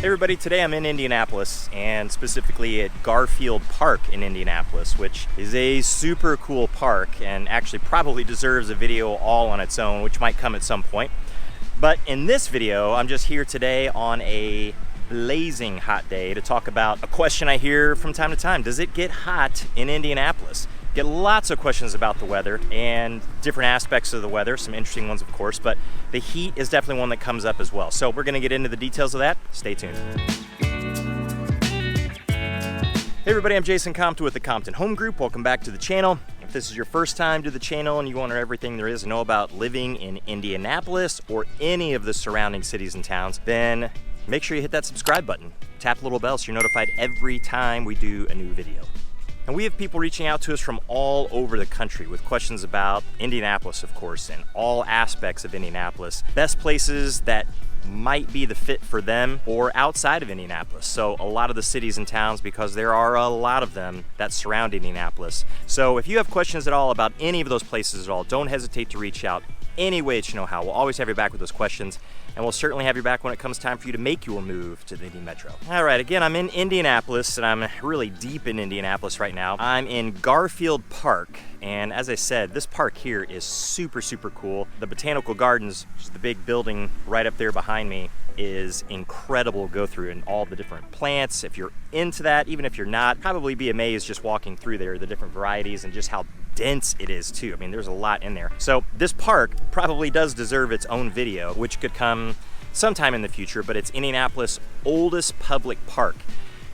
Hey everybody, today I'm in Indianapolis and specifically at Garfield Park in Indianapolis, which is a super cool park and actually probably deserves a video all on its own, which might come at some point. But in this video, I'm just here today on a blazing hot day to talk about a question I hear from time to time. Does it get hot in Indianapolis? Get lots of questions about the weather and different aspects of the weather, some interesting ones of course, but the heat is definitely one that comes up as well. So we're gonna get into the details of that. Stay tuned. Hey everybody, I'm Jason Compton with the Compton Home Group. Welcome back to the channel. If this is your first time to the channel and you want to know everything there is to know about living in Indianapolis or any of the surrounding cities and towns, then make sure you hit that subscribe button. Tap the little bell so you're notified every time we do a new video. And we have people reaching out to us from all over the country with questions about Indianapolis, of course, and all aspects of Indianapolis. Best places that might be the fit for them or outside of Indianapolis. So a lot of the cities and towns, because there are a lot of them that surround Indianapolis. So if you have questions at all about any of those places at all, don't hesitate to reach out any way that you know how. We'll always have your back with those questions, and we'll certainly have your back when it comes time for you to make your move to the Indy Metro. All right, again, I'm in Indianapolis, and I'm really deep in Indianapolis right now. I'm in Garfield Park, and as I said, this park here is super, super cool. The Botanical Gardens, which is the big building right up there behind me, is incredible to go through, and all the different plants. If you're into that, even if you're not, probably be amazed just walking through there, the different varieties and just how dense it is too. I mean, there's a lot in there. So this park probably does deserve its own video, which could come sometime in the future, but it's Indianapolis' oldest public park.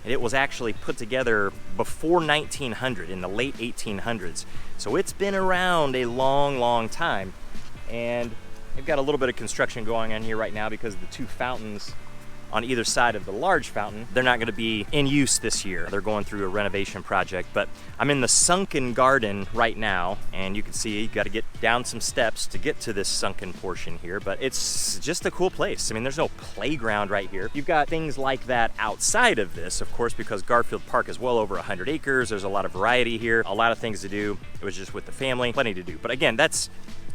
And it was actually put together before 1900, in the late 1800s. So it's been around a long, long time. And they've got a little bit of construction going on here right now because the two fountains on either side of the large fountain, they're not gonna be in use this year. They're going through a renovation project, but I'm in the sunken garden right now, and you can see you gotta get down some steps to get to this sunken portion here, but it's just a cool place. I mean, there's no playground right here. You've got things like that outside of this, of course, because Garfield Park is well over 100 acres. There's a lot of variety here, a lot of things to do. It was just with the family, plenty to do. But again, that's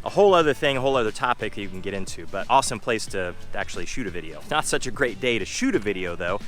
a whole other thing, a whole other topic that you can get into, but awesome place to actually shoot a video. Not such a great day to shoot a video though,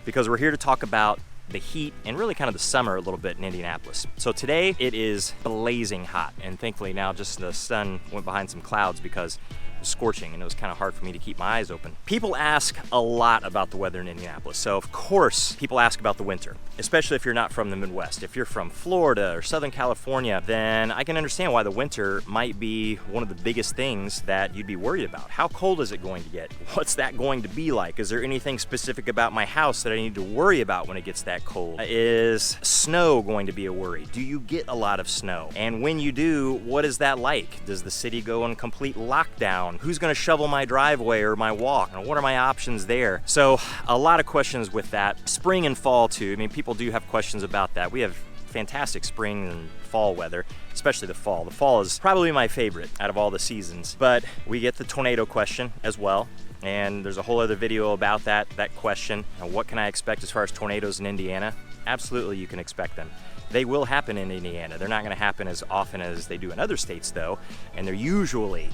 because we're here to talk about the heat and really kind of the summer a little bit in Indianapolis. So today it is blazing hot, and thankfully now just the sun went behind some clouds because it was scorching and it was kind of hard for me to keep my eyes open. People ask a lot about the weather in Indianapolis. So of course people ask about the winter, especially if you're not from the Midwest. If you're from Florida or Southern California, then I can understand why the winter might be one of the biggest things that you'd be worried about. How cold is it going to get? What's that going to be like? Is there anything specific about my house that I need to worry about when it gets that cold? Is snow going to be a worry? Do you get a lot of snow? And when you do, what is that like? Does the city go on complete lockdown? Who's gonna shovel my driveway or my walk? And what are my options there? So a lot of questions with that. Spring and fall too. I mean, people do have questions about that. We have fantastic spring and fall weather, especially the fall. The fall is probably my favorite out of all the seasons, but we get the tornado question as well. And there's a whole other video about that question. And what can I expect as far as tornadoes in Indiana? Absolutely, you can expect them. They will happen in Indiana. They're not gonna happen as often as they do in other states though. And they're usually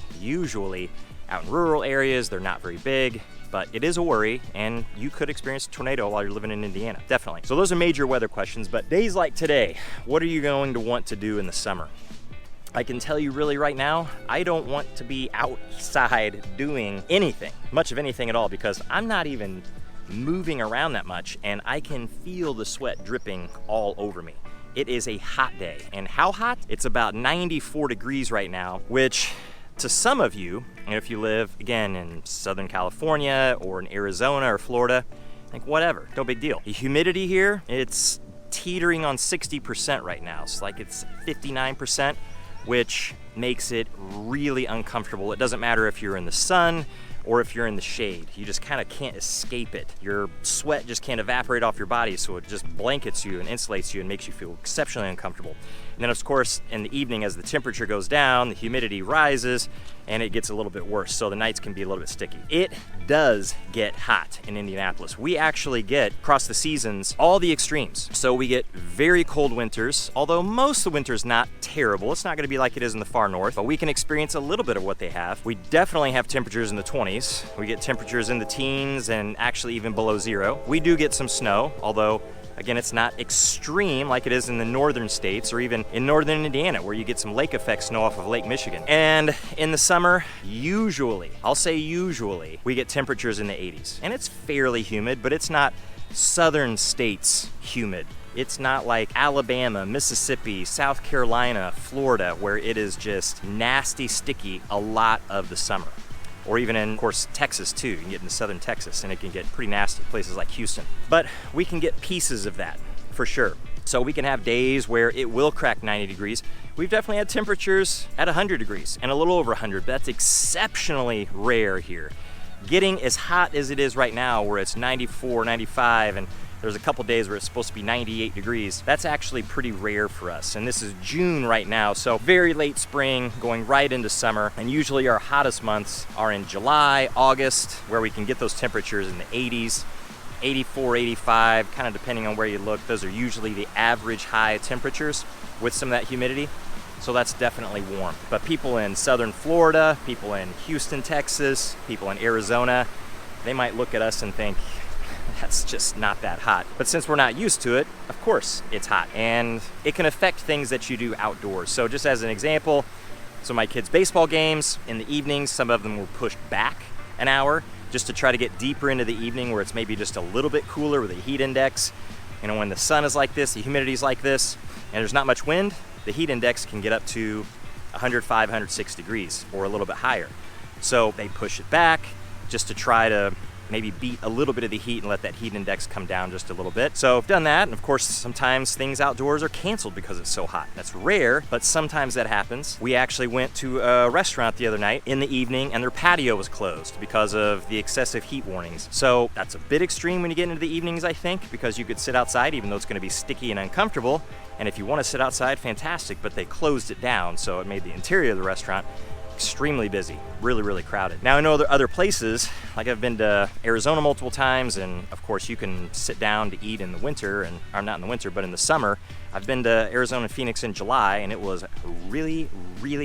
out in rural areas. They're not very big, but it is a worry, and you could experience a tornado while you're living in Indiana, definitely. So those are major weather questions, but days like today, what are you going to want to do in the summer? I can tell you really right now, I don't want to be outside doing anything, much of anything at all, because I'm not even moving around that much, and I can feel the sweat dripping all over me. It is a hot day, and how hot? It's about 94 degrees right now, which to some of you, and if you live, again, in Southern California or in Arizona or Florida, like whatever, no big deal. The humidity here, it's teetering on 60% right now. It's like it's 59%, which makes it really uncomfortable. It doesn't matter if you're in the sun or if you're in the shade. You just kind of can't escape it. Your sweat just can't evaporate off your body, so it just blankets you and insulates you and makes you feel exceptionally uncomfortable. And then of course, in the evening as the temperature goes down, the humidity rises and it gets a little bit worse, so the nights can be a little bit sticky. It does get hot in Indianapolis. We actually get, across the seasons, all the extremes. So we get very cold winters, although most of the winter's not terrible. It's not gonna be like it is in the far north, but we can experience a little bit of what they have. We definitely have temperatures in the 20s. 20s. We get temperatures in the teens and actually even below zero. We do get some snow, although again, it's not extreme like it is in the northern states or even in northern Indiana, where you get some lake effect snow off of Lake Michigan. And in the summer, usually, I'll say usually, we get temperatures in the 80s. And it's fairly humid, but it's not southern states humid. It's not like Alabama, Mississippi, South Carolina, Florida, where it is just nasty, sticky a lot of the summer. Or even in, of course, Texas too. You can get into southern Texas and it can get pretty nasty, places like Houston. But we can get pieces of that, for sure. So we can have days where it will crack 90 degrees. We've definitely had temperatures at 100 degrees and a little over 100, but that's exceptionally rare here. Getting as hot as it is right now, where it's 94, 95, and there's a couple days where it's supposed to be 98 degrees. That's actually pretty rare for us. And this is June right now, so very late spring, going right into summer. And usually our hottest months are in July, August, where we can get those temperatures in the 80s, 84, 85, kind of depending on where you look. Those are usually the average high temperatures with some of that humidity. So that's definitely warm. But people in southern Florida, people in Houston, Texas, people in Arizona, they might look at us and think, that's just not that hot. But since we're not used to it, of course it's hot. And it can affect things that you do outdoors. So just as an example, so my kids' baseball games in the evenings, some of them were pushed back an hour just to try to get deeper into the evening where it's maybe just a little bit cooler with a heat index. You know, when the sun is like this, the humidity's like this, and there's not much wind, the heat index can get up to 105, 106 degrees or a little bit higher. So they push it back just to try to maybe beat a little bit of the heat and let that heat index come down just a little bit. So I've done that, and of course sometimes things outdoors are canceled because it's so hot. That's rare, but sometimes that happens. We actually went to a restaurant the other night in the evening and their patio was closed because of the excessive heat warnings. So that's a bit extreme when you get into the evenings, I think, because you could sit outside even though it's going to be sticky and uncomfortable. And if you want to sit outside, fantastic, but they closed it down, so it made the interior of the restaurant extremely busy, really crowded. Now I know there are other places, like I've been to Arizona multiple times, and of course you can sit down to eat in the winter, and or not in the winter, but in the summer. I've been to Arizona and Phoenix in July, and it was really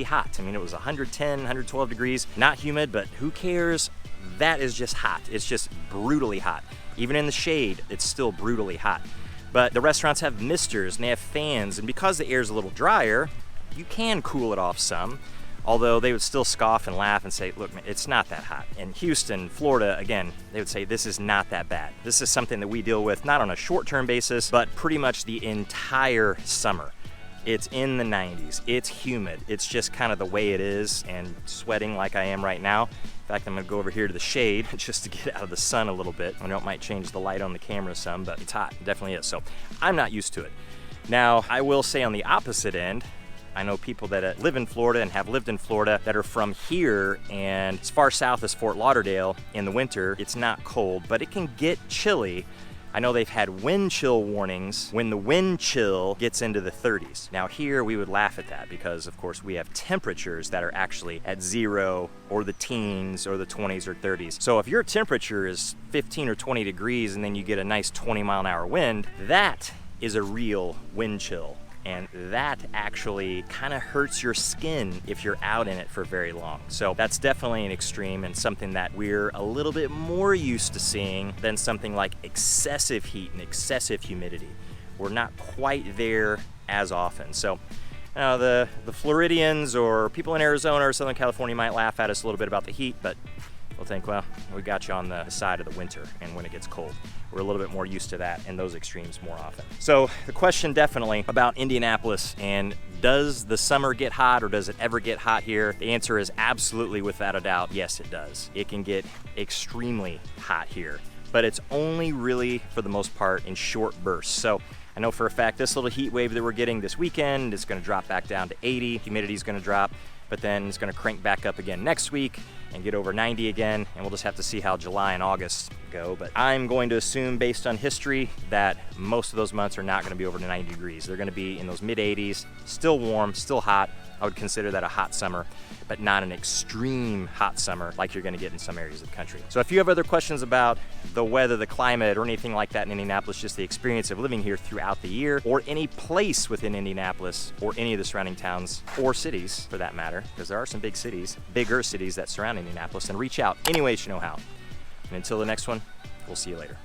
hot. I mean, it was 110, 112 degrees, not humid, but who cares? That is just hot. It's just brutally hot. Even in the shade, it's still brutally hot. But the restaurants have misters and they have fans, and because the air is a little drier, you can cool it off some. Although they would still scoff and laugh and say, look, man, it's not that hot. In Houston, Florida, again, they would say, this is not that bad. This is something that we deal with, not on a short-term basis, but pretty much the entire summer. It's in the 90s, it's humid, it's just kind of the way it is, and sweating like I am right now. In fact, I'm gonna go over here to the shade just to get out of the sun a little bit. I know it might change the light on the camera some, but it's hot, it definitely is. So I'm not used to it. Now, I will say on the opposite end, I know people that live in Florida and have lived in Florida that are from here, and as far south as Fort Lauderdale in the winter, it's not cold, but it can get chilly. I know they've had wind chill warnings when the wind chill gets into the 30s. Now here we would laugh at that because of course we have temperatures that are actually at 0 or the teens or the 20s or 30s. So if your temperature is 15 or 20 degrees and then you get a nice 20-mile-an-hour wind, that is a real wind chill. And that actually kind of hurts your skin if you're out in it for very long. So that's definitely an extreme and something that we're a little bit more used to seeing than something like excessive heat and excessive humidity. We're not quite there as often. So the Floridians or people in Arizona or Southern California might laugh at us a little bit about the heat, but we'll think, well, we got you on the side of the winter and when it gets cold. We're a little bit more used to that and those extremes more often. So the question definitely about Indianapolis and does the summer get hot or does it ever get hot here? The answer is absolutely, without a doubt, yes it does. It can get extremely hot here, but it's only really, for the most part, in short bursts. So I know for a fact this little heat wave that we're getting this weekend is gonna drop back down to 80, humidity is gonna drop, but then it's gonna crank back up again next week and get over 90 again, and we'll just have to see how July and August go. But I'm going to assume, based on history, that most of those months are not gonna be over to 90 degrees. They're gonna be in those mid-80s, still warm, still hot. I would consider that a hot summer, but not an extreme hot summer like you're gonna get in some areas of the country. So if you have other questions about the weather, the climate, or anything like that in Indianapolis, just the experience of living here throughout the year, or any place within Indianapolis, or any of the surrounding towns, or cities for that matter, because there are some big cities, bigger cities that surround around Indianapolis and reach out any ways you know how. And until the next one, we'll see you later.